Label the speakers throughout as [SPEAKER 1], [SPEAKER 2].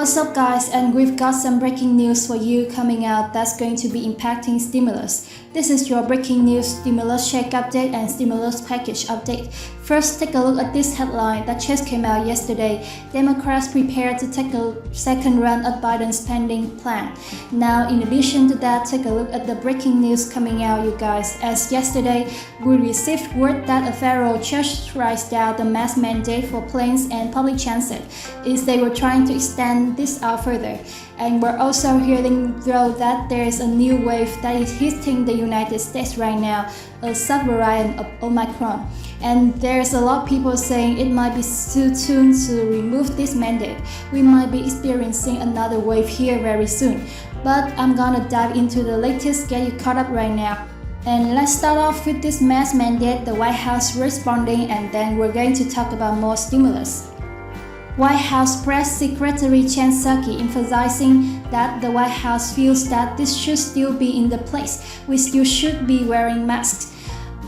[SPEAKER 1] What's up guys, and we've got some breaking news for you coming out that's going to be impacting stimulus. This is your breaking news stimulus check update and stimulus package update. First, take a look at this headline that just came out yesterday. Democrats prepare to take a second run at Biden's spending plan. Now, in addition to that, take a look at the breaking news coming out, you guys. As yesterday, we received word that a federal judge strikes down the mask mandate for planes and public transit. They were trying to extend this out further. And we're also hearing though that there is a new wave that is hitting the United States right now, a subvariant of Omicron. And there's a lot of people saying it might be too soon to remove this mandate. We might be experiencing another wave here very soon. But I'm gonna dive into the latest, get you caught up right now. And let's start off with this mask mandate, the White House responding, and then we're going to talk about more stimulus. White House Press Secretary Jen Psaki emphasizing that the White House feels that this should still be in the place. We still should be wearing masks.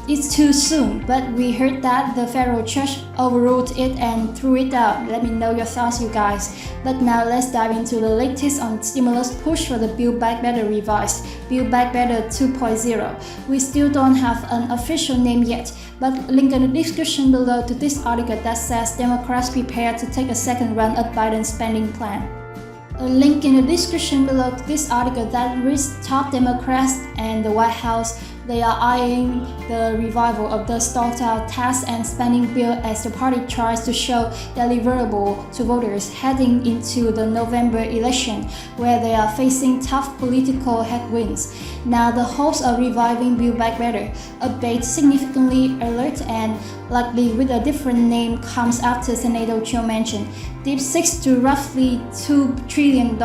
[SPEAKER 1] It's too soon, but we heard that the federal judge overruled it and threw it out. Let me know your thoughts, you guys. But now let's dive into the latest on stimulus push for the Build Back Better revised, Build Back Better 2.0. We still don't have an official name yet, but link in the description below to this article that says Democrats prepare to take a second run at Biden's spending plan. A link in the description below to this article that reads top Democrats and the White House. They are eyeing the revival of the stalled-out tax and spending bill as the party tries to show deliverable to voters heading into the November election, where they are facing tough political headwinds. Now, the hopes of reviving Build Back Better, abate significantly alert and likely with a different name, comes after Senator Joe Manchin dipped $6 to roughly $2 trillion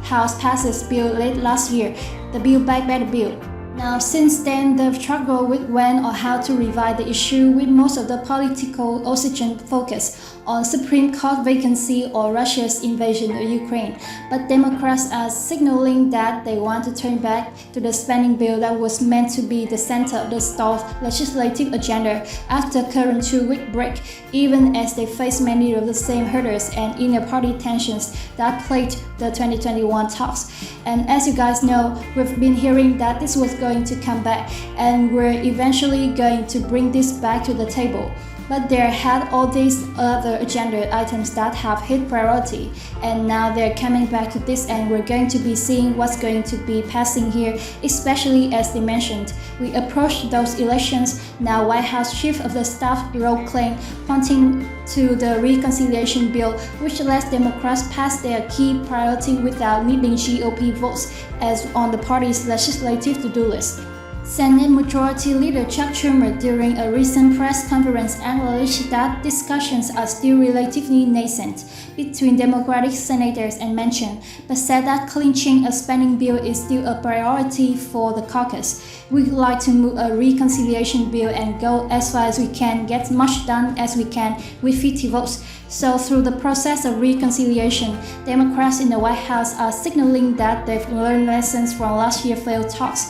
[SPEAKER 1] House passes bill late last year, the Build Back Better bill. Now, since then, they've struggled with when or how to revive the issue, with most of the political oxygen focused on Supreme Court vacancy or Russia's invasion of Ukraine. But Democrats are signaling that they want to turn back to the spending bill that was meant to be the center of the stalled legislative agenda after current 2-week break, even as they face many of the same hurdles and inner-party tensions that plagued the 2021 talks. And as you guys know, we've been hearing that this was going to come back, and we're eventually going to bring this back to the table. But they had all these other agenda items that have hit priority, and now they're coming back to this, and we're going to be seeing what's going to be passing here, especially as they mentioned. We approach those elections. Now, White House Chief of the Staff Rob Klein pointing to the reconciliation bill, which lets Democrats pass their key priority without needing GOP votes as on the party's legislative to-do list. Senate Majority Leader Chuck Schumer, during a recent press conference, acknowledged that discussions are still relatively nascent between Democratic senators and Manchin, but said that clinching a spending bill is still a priority for the caucus. We'd like to move a reconciliation bill and go as far as we can, get much done as we can with 50 votes. So through the process of reconciliation, Democrats in the White House are signaling that they've learned lessons from last year's failed talks.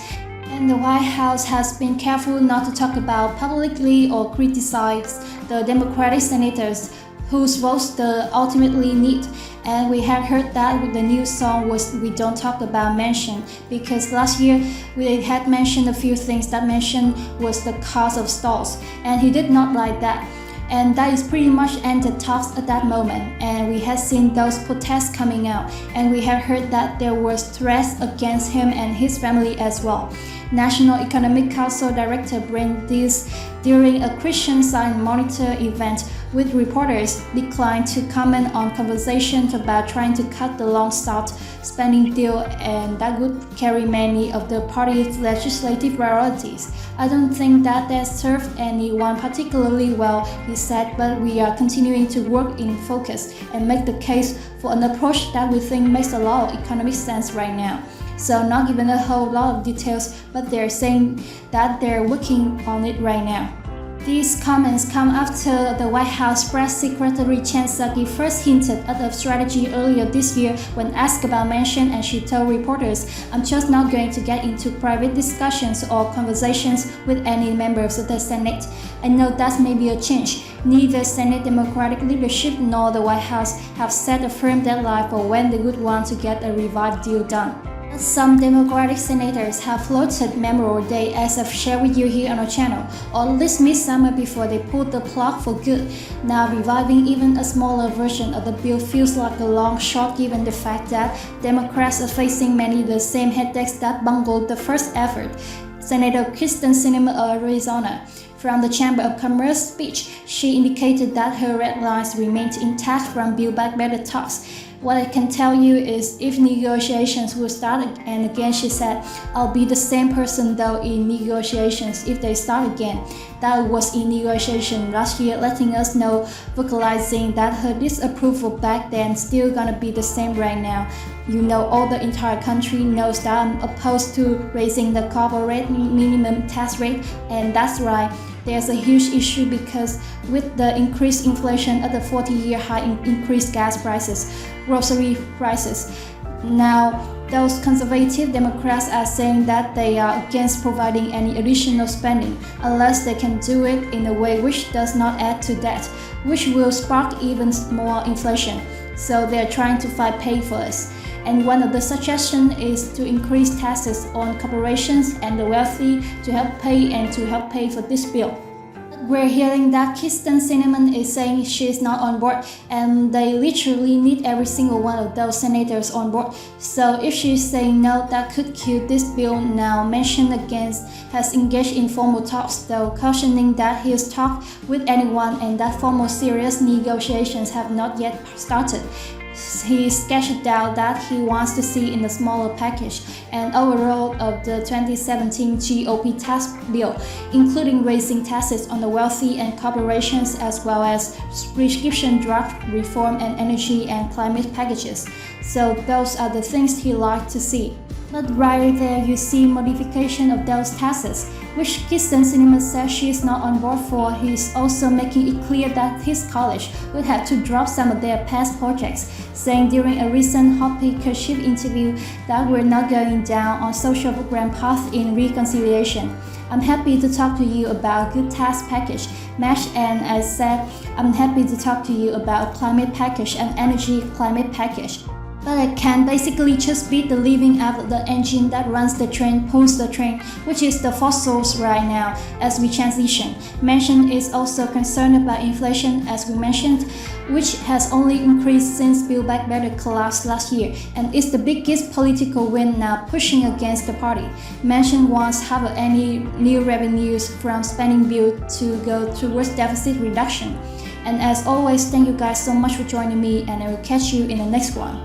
[SPEAKER 1] And the White House has been careful not to talk about publicly or criticize the Democratic senators whose votes they ultimately need. And we have heard that with the new song was "We Don't Talk About Manchin," because last year we had mentioned a few things that Manchin was the cause of stalls, and he did not like that. And that is pretty much ended talks at that moment, and we have seen those protests coming out, and we have heard that there was threats against him and his family as well. National Economic Council Director Brent Dees, during a Christian Science Monitor event with reporters, declined to comment on conversations about trying to cut the long-sought spending deal, and that would carry many of the party's legislative priorities. I don't think that served anyone particularly well, he said, but we are continuing to work in focus and make the case for an approach that we think makes a lot of economic sense right now. So not given a whole lot of details, but they're saying that they're working on it right now. These comments come after the White House Press Secretary Jen Psaki first hinted at a strategy earlier this year when asked about Manchin, and she told reporters, "I'm just not going to get into private discussions or conversations with any members of the Senate. I know that may be a change. Neither Senate Democratic leadership nor the White House have set a firm deadline for when they would want to get a revived deal done." Some Democratic senators have floated Memorial Day, as I've shared with you here on our channel, or at least midsummer before they pulled the plug for good. Now reviving even a smaller version of the bill feels like a long shot given the fact that Democrats are facing many of the same headaches that bungled the first effort. Senator Kyrsten Sinema of Arizona, from the Chamber of Commerce speech, she indicated that her red lines remained intact from Build Back Better talks. "What I can tell you is if negotiations will start," and again she said, "I'll be the same person though in negotiations if they start again." That was in negotiation last year, letting us know, vocalizing that her disapproval back then still gonna be the same right now. "You know, all the entire country knows that I'm opposed to raising the corporate minimum tax rate, and that's right. There's a huge issue because with the increased inflation at the 40-year high in increased gas prices, grocery prices. Now, those conservative Democrats are saying that they are against providing any additional spending unless they can do it in a way which does not add to debt, which will spark even more inflation. So they're trying to fight pay for us. And one of the suggestions is to increase taxes on corporations and the wealthy to help pay for this bill. We're hearing that Kyrsten Sinema is saying she's not on board, and they literally need every single one of those senators on board. So if she's saying no, that could kill this bill. Now Manchin against has engaged in formal talks, though cautioning that he's talked with anyone and that formal serious negotiations have not yet started. He sketched out that he wants to see in a smaller package an overall of the 2017 GOP tax bill, including raising taxes on the wealthy and corporations, as well as prescription drug reform and energy and climate packages. So those are the things he liked to see. But right there you see modification of those taxes, which Kyrsten Sinema says she is not on board for. He's also making it clear that his college would have to drop some of their past projects, saying during a recent Hoppe Kership interview that we're not going down on social program path in reconciliation. "I'm happy to talk to you about good tax package, match, and I said I'm happy to talk to you about climate package and energy climate package. But I can basically just beat the living out of the engine that runs the train, pulls the train, which is the fossils right now as we transition." Manchin is also concerned about inflation, as we mentioned, which has only increased since Build Back Better collapsed last year, and is the biggest political win now pushing against the party. Manchin wants half of any new revenues from spending bill to go towards deficit reduction. And as always, thank you guys so much for joining me, and I will catch you in the next one.